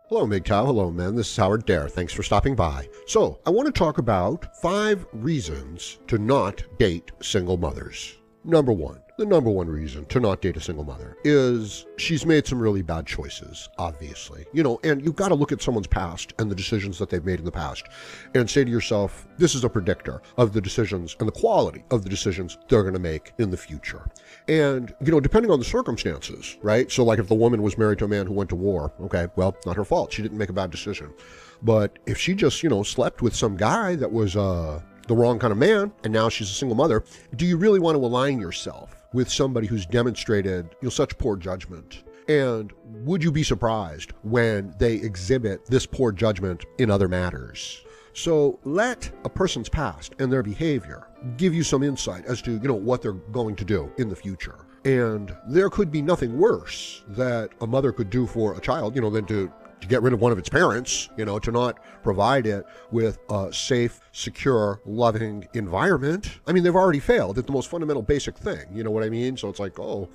Hello, MGTOW. Hello, men. This is Howard Dare. Thanks for stopping by. So, I want to talk about 5 reasons to not date single mothers. Number 1. The number 1 reason to not date a single mother is she's made some really bad choices, obviously. And you've got to look at someone's past and the decisions that they've made in the past and say to yourself, this is a predictor of the decisions and the quality of the decisions they're going to make in the future. And, depending on the circumstances, right? So like if the woman was married to a man who went to war, okay, well, not her fault. She didn't make a bad decision. But if she just, slept with some guy that was the wrong kind of man, and now she's a single mother, do you really want to align yourself with somebody who's demonstrated such poor judgment? And would you be surprised when they exhibit this poor judgment in other matters? So let a person's past and their behavior give you some insight as to what they're going to do in the future. And there could be nothing worse that a mother could do for a child, than to get rid of one of its parents, to not provide it with a safe, secure, loving environment. I mean, they've already failed at the most fundamental basic thing, you know what I mean? So it's like, oh,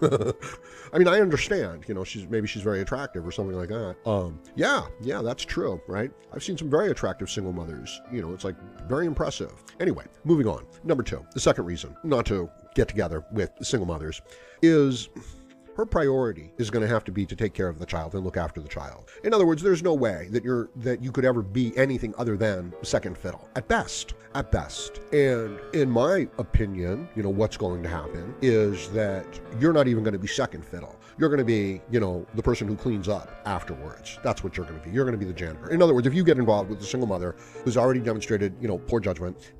I mean, I understand, she's very attractive or something like that. Yeah, that's true, right? I've seen some very attractive single mothers, it's like very impressive. Anyway, moving on. Number 2, the second reason not to get together with single mothers is her priority is going to have to be to take care of the child and look after the child. In other words, there's no way that you could ever be anything other than second fiddle. At best. And in my opinion, what's going to happen is that you're not even going to be second fiddle. You're going to be, the person who cleans up afterwards. That's what you're going to be. You're going to be the janitor. In other words, if you get involved with a single mother who's already demonstrated, poor judgment,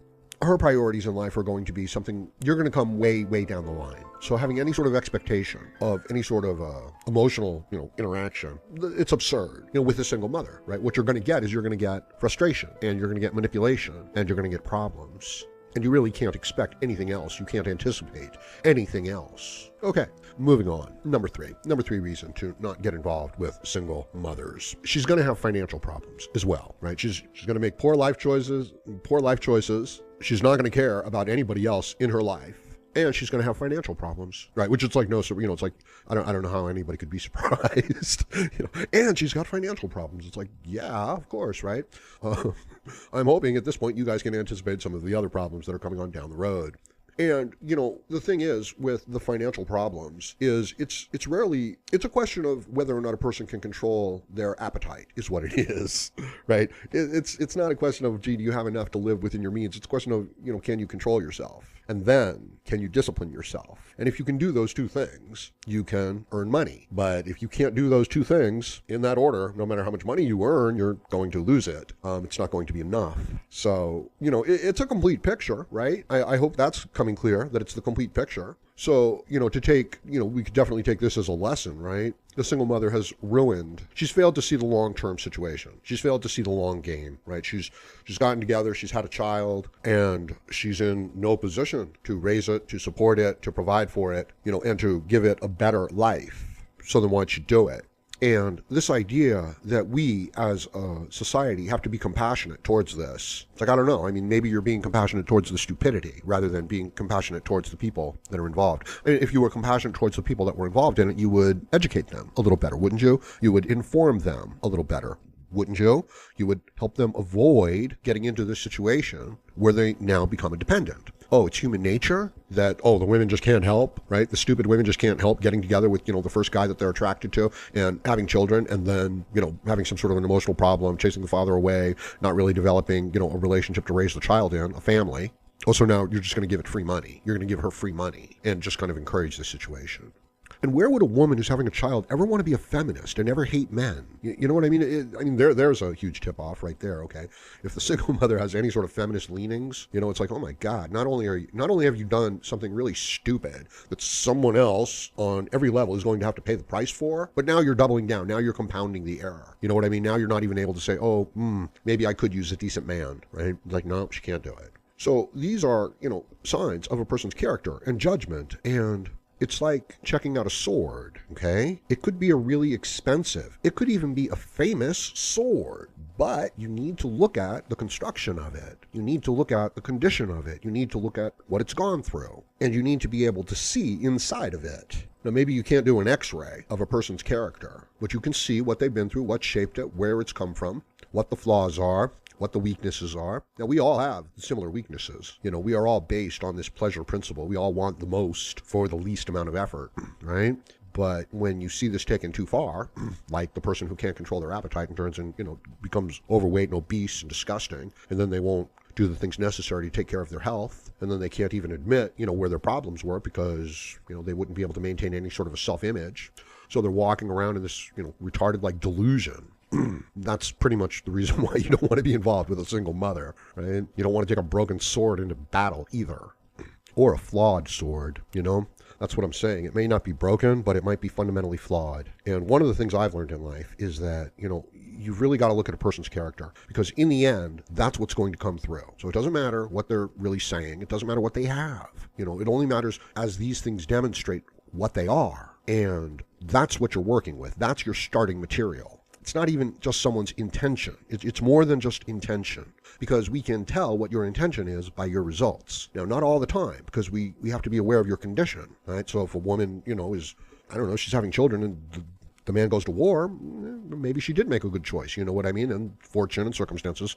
her priorities in life are going to be something you're going to come way, way down the line. So having any sort of expectation of any sort of emotional, interaction, it's absurd, with a single mother, right? What you're going to get is you're going to get frustration and you're going to get manipulation and you're going to get problems. And you really can't expect anything else. You can't anticipate anything else. Okay, moving on. Number 3 reason to not get involved with single mothers. She's going to have financial problems as well, right? She's going to make poor life choices. She's not going to care about anybody else in her life. And she's going to have financial problems, right? Which it's like, no, so, it's like, I don't know how anybody could be surprised, and she's got financial problems. It's like, yeah, of course, right? I'm hoping at this point you guys can anticipate some of the other problems that are coming on down the road. And, the thing is with the financial problems is it's a question of whether or not a person can control their appetite is what it is, right? It's not a question of, gee, do you have enough to live within your means? It's a question of, can you control yourself? And then, can you discipline yourself? And if you can do those 2 things, you can earn money. But if you can't do those 2 things in that order, no matter how much money you earn, you're going to lose it. It's not going to be enough. So, it's a complete picture, right? I hope that's coming clear, that it's the complete picture. So, we could definitely take this as a lesson, right? The single mother has she's failed to see the long-term situation. She's failed to see the long game, right? She's gotten together, she's had a child, and she's in no position to raise it, to support it, to provide for it, and to give it a better life. So then why'd she do it? And this idea that we as a society have to be compassionate towards this, it's like, I don't know. I mean, maybe you're being compassionate towards the stupidity rather than being compassionate towards the people that are involved. I mean, if you were compassionate towards the people that were involved in it, you would educate them a little better, wouldn't you? You would inform them a little better, wouldn't you? You would help them avoid getting into this situation where they now become a dependent. Oh, it's human nature that, the women just can't help, right? The stupid women just can't help getting together with, the first guy that they're attracted to and having children and then, having some sort of an emotional problem, chasing the father away, not really developing, a relationship to raise the child in, a family. Also, now you're just going to give it free money. You're going to give her free money and just kind of encourage the situation. And where would a woman who's having a child ever want to be a feminist and ever hate men? You know what I mean? There's a huge tip-off right there, okay? If the single mother has any sort of feminist leanings, it's like, oh my God, not only have you done something really stupid that someone else on every level is going to have to pay the price for, but now you're doubling down. Now you're compounding the error. You know what I mean? Now you're not even able to say, maybe I could use a decent man, right? Like, no, she can't do it. So these are, signs of a person's character and judgment, and it's like checking out a sword, okay? It could be a really expensive, it could even be a famous sword, but you need to look at the construction of it. You need to look at the condition of it. You need to look at what it's gone through. And you need to be able to see inside of it. Now, maybe you can't do an x-ray of a person's character, but you can see what they've been through, what shaped it, where it's come from, what the flaws are, what the weaknesses are. Now, we all have similar weaknesses. We are all based on this pleasure principle. We all want the most for the least amount of effort, right? But when you see this taken too far, like the person who can't control their appetite and turns and, becomes overweight and obese and disgusting, and then they won't do the things necessary to take care of their health, and then they can't even admit, where their problems were because, they wouldn't be able to maintain any sort of a self-image. So they're walking around in this, retarded like delusion. That's pretty much the reason why you don't want to be involved with a single mother, right? You don't want to take a broken sword into battle either, or a flawed sword, That's what I'm saying. It may not be broken, but it might be fundamentally flawed. And one of the things I've learned in life is that, you've really got to look at a person's character, because in the end, that's what's going to come through. So it doesn't matter what they're really saying. It doesn't matter what they have. It only matters as these things demonstrate what they are. And that's what you're working with. That's your starting material. It's not even just someone's intention. It's more than just intention, because we can tell what your intention is by your results. Now, not all the time, because we have to be aware of your condition, right? So if a woman, is, I don't know, she's having children and the man goes to war, maybe she did make a good choice, you know what I mean? And fortune and circumstances,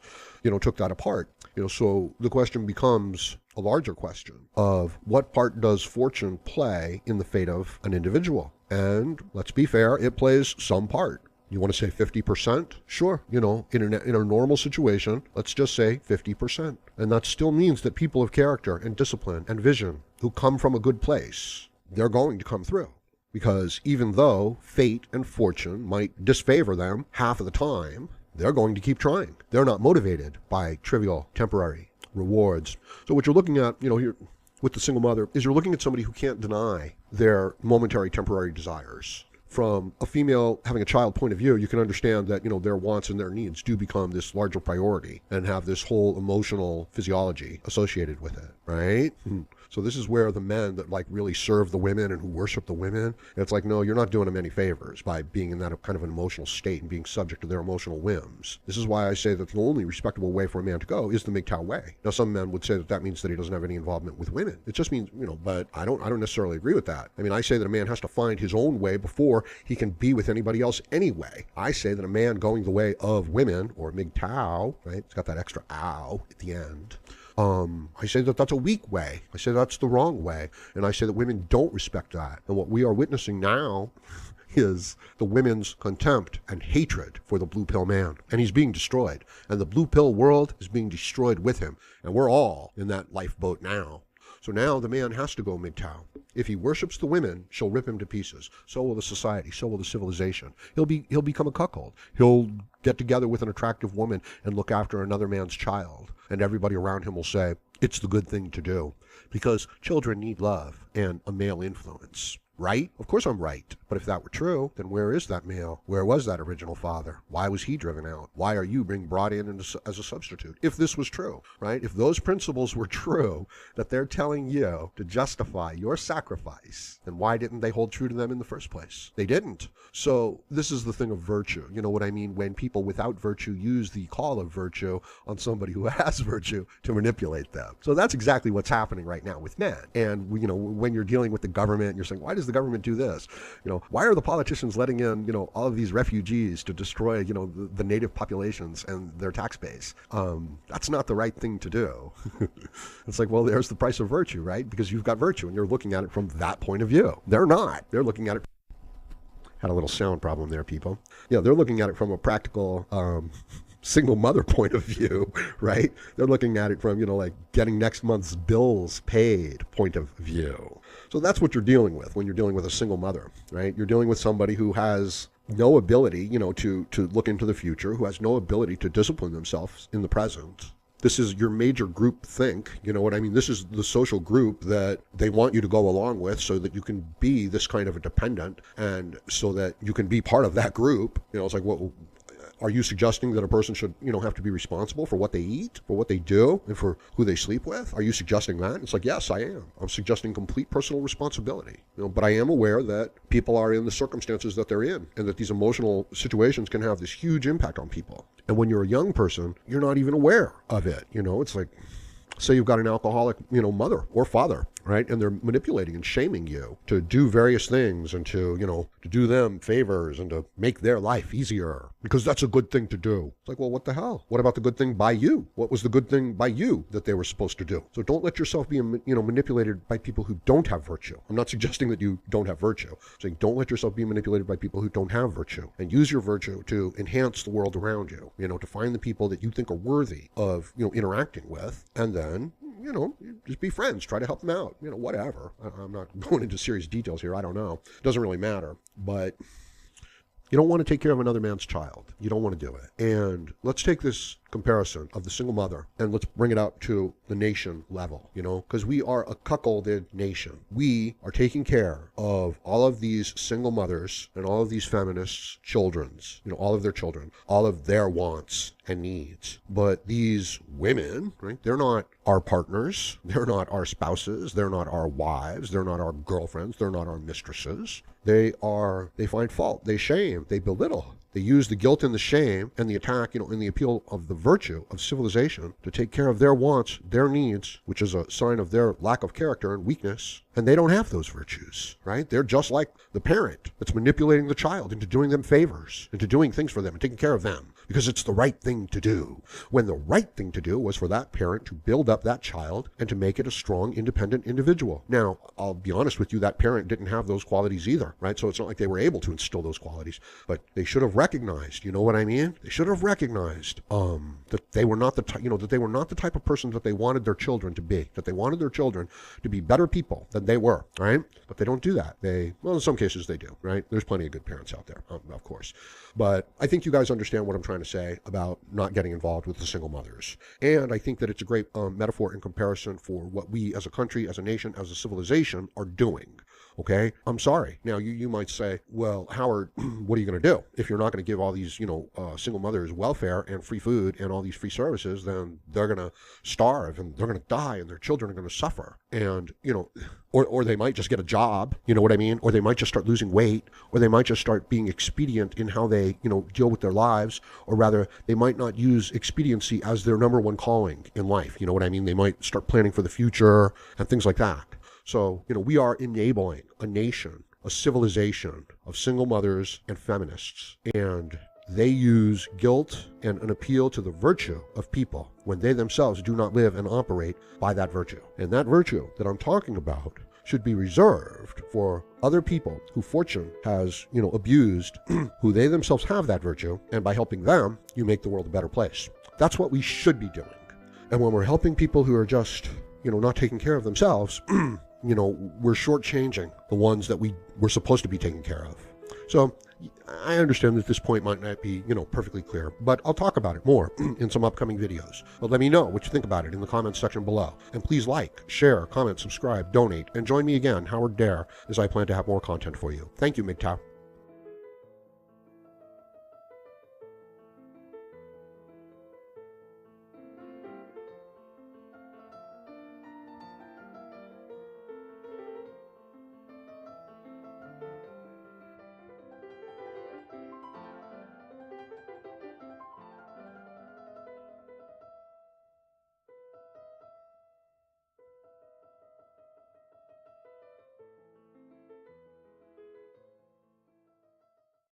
took that apart. So the question becomes a larger question of what part does fortune play in the fate of an individual? And let's be fair, it plays some part. You want to say 50%? Sure. In a normal situation, let's just say 50%. And that still means that people of character and discipline and vision who come from a good place, they're going to come through. Because even though fate and fortune might disfavor them half of the time, they're going to keep trying. They're not motivated by trivial, temporary rewards. So what you're looking at, here with the single mother, is you're looking at somebody who can't deny their momentary, temporary desires. From a female having a child point of view, you can understand that, their wants and their needs do become this larger priority and have this whole emotional physiology associated with it, right? So this is where the men that really serve the women and who worship the women, it's like, no, you're not doing them any favors by being in that kind of an emotional state and being subject to their emotional whims. This is why I say that the only respectable way for a man to go is the MGTOW way. Now, some men would say that means that he doesn't have any involvement with women. It just means, but I don't necessarily agree with that. I mean, I say that a man has to find his own way before he can be with anybody else anyway. I say that a man going the way of women, or MGTOW, right? It's got that extra ow at the end. I say that that's a weak way. I say that's the wrong way. And I say that women don't respect that. And what we are witnessing now is the women's contempt and hatred for the blue pill man. And he's being destroyed. And the blue pill world is being destroyed with him. And we're all in that lifeboat now. So now the man has to go MGTOW. If he worships the women, she'll rip him to pieces. So will the society. So will the civilization. He'll become a cuckold. He'll get together with an attractive woman and look after another man's child. And everybody around him will say, it's the good thing to do. Because children need love and a male influence. Right? Of course I'm right. But if that were true, then where is that male? Where was that original father? Why was he driven out? Why are you being brought in as a substitute? If this was true, right? If those principles were true, that they're telling you to justify your sacrifice, then why didn't they hold true to them in the first place? They didn't. So this is the thing of virtue. You know what I mean? When people without virtue use the call of virtue on somebody who has virtue to manipulate them. So that's exactly what's happening right now with men. And, when you're dealing with the government, you're saying, why does the government do this? Why are the politicians letting in, all of these refugees to destroy, the native populations and their tax base? That's not the right thing to do. It's like, well, there's the price of virtue, right? Because you've got virtue and you're looking at it from that point of view. They're not. They're looking at it. Had a little sound problem there, people. Yeah, they're looking at it from a practical, single mother point of view, right? They're looking at it from, getting next month's bills paid point of view. So that's what you're dealing with when you're dealing with a single mother, right? You're dealing with somebody who has no ability, to look into the future, who has no ability to discipline themselves in the present. This is your major group think, you know what I mean? This is the social group that they want you to go along with so that you can be this kind of a dependent and so that you can be part of that group. It's like, well, are you suggesting that a person should, have to be responsible for what they eat, for what they do, and for who they sleep with? Are you suggesting that? It's like, yes, I am. I'm suggesting complete personal responsibility. But I am aware that people are in the circumstances that they're in, and that these emotional situations can have this huge impact on people. And when you're a young person, you're not even aware of it. It's like, say you've got an alcoholic, mother or father, right? And they're manipulating and shaming you to do various things and to, to do them favors and to make their life easier because that's a good thing to do. It's like, well, what the hell? What about the good thing by you? What was the good thing by you that they were supposed to do? So don't let yourself be, manipulated by people who don't have virtue. I'm not suggesting that you don't have virtue. I'm saying don't let yourself be manipulated by people who don't have virtue, and use your virtue to enhance the world around you, to find the people that you think are worthy of, interacting with, and then just be friends, try to help them out, whatever. I'm not going into serious details here. I don't know. It doesn't really matter. But you don't want to take care of another man's child. You don't want to do it. And let's take this comparison of the single mother and let's bring it up to the nation level, because we are a cuckolded nation. We are taking care of all of these single mothers and all of these feminists' children's, all of their children, all of their wants and needs. But these women, right, they're not our partners. They're not our spouses. They're not our wives. They're not our girlfriends. They're not our mistresses. They find fault. They shame. They belittle. They use the guilt and the shame and the attack, and the appeal of the virtue of civilization to take care of their wants, their needs, which is a sign of their lack of character and weakness. And they don't have those virtues, right? They're just like the parent that's manipulating the child into doing them favors, into doing things for them and taking care of them because it's the right thing to do. When the right thing to do was for that parent to build up that child and to make it a strong, independent individual. Now, I'll be honest with you, that parent didn't have those qualities either, right? So it's not like they were able to instill those qualities, but they should have recognized, you know what I mean? They should have recognized that they were not the that they were not the type of person that they wanted their children to be, that they wanted their children to be better people than they were, right? But they don't do that. In some cases they do, right? There's plenty of good parents out there, of course. But I think you guys understand what I'm trying to say about not getting involved with the single mothers. And I think that it's a great metaphor in comparison for what we as a country, as a nation, as a civilization are doing. Okay? I'm sorry. Now, you might say, well, Howard, what are you going to do? If you're not going to give all these, single mothers welfare and free food and all these free services, then they're going to starve and they're going to die and their children are going to suffer. And, or they might just get a job, you know what I mean? Or they might just start losing weight, or they might just start being expedient in how they, deal with their lives, or rather, they might not use expediency as their number one calling in life. You know what I mean? They might start planning for the future and things like that. So, we are enabling a nation, a civilization of single mothers and feminists. And they use guilt and an appeal to the virtue of people when they themselves do not live and operate by that virtue. And that virtue that I'm talking about should be reserved for other people who fortune has, abused, who they themselves have that virtue. And by helping them, you make the world a better place. That's what we should be doing. And when we're helping people who are just, not taking care of themselves, we're shortchanging the ones that we're supposed to be taking care of. So I understand that this point might not be, perfectly clear, but I'll talk about it more in some upcoming videos. But let me know what you think about it in the comments section below. And please like, share, comment, subscribe, donate, and join me again, Howard Dare, as I plan to have more content for you. Thank you, MGTOW.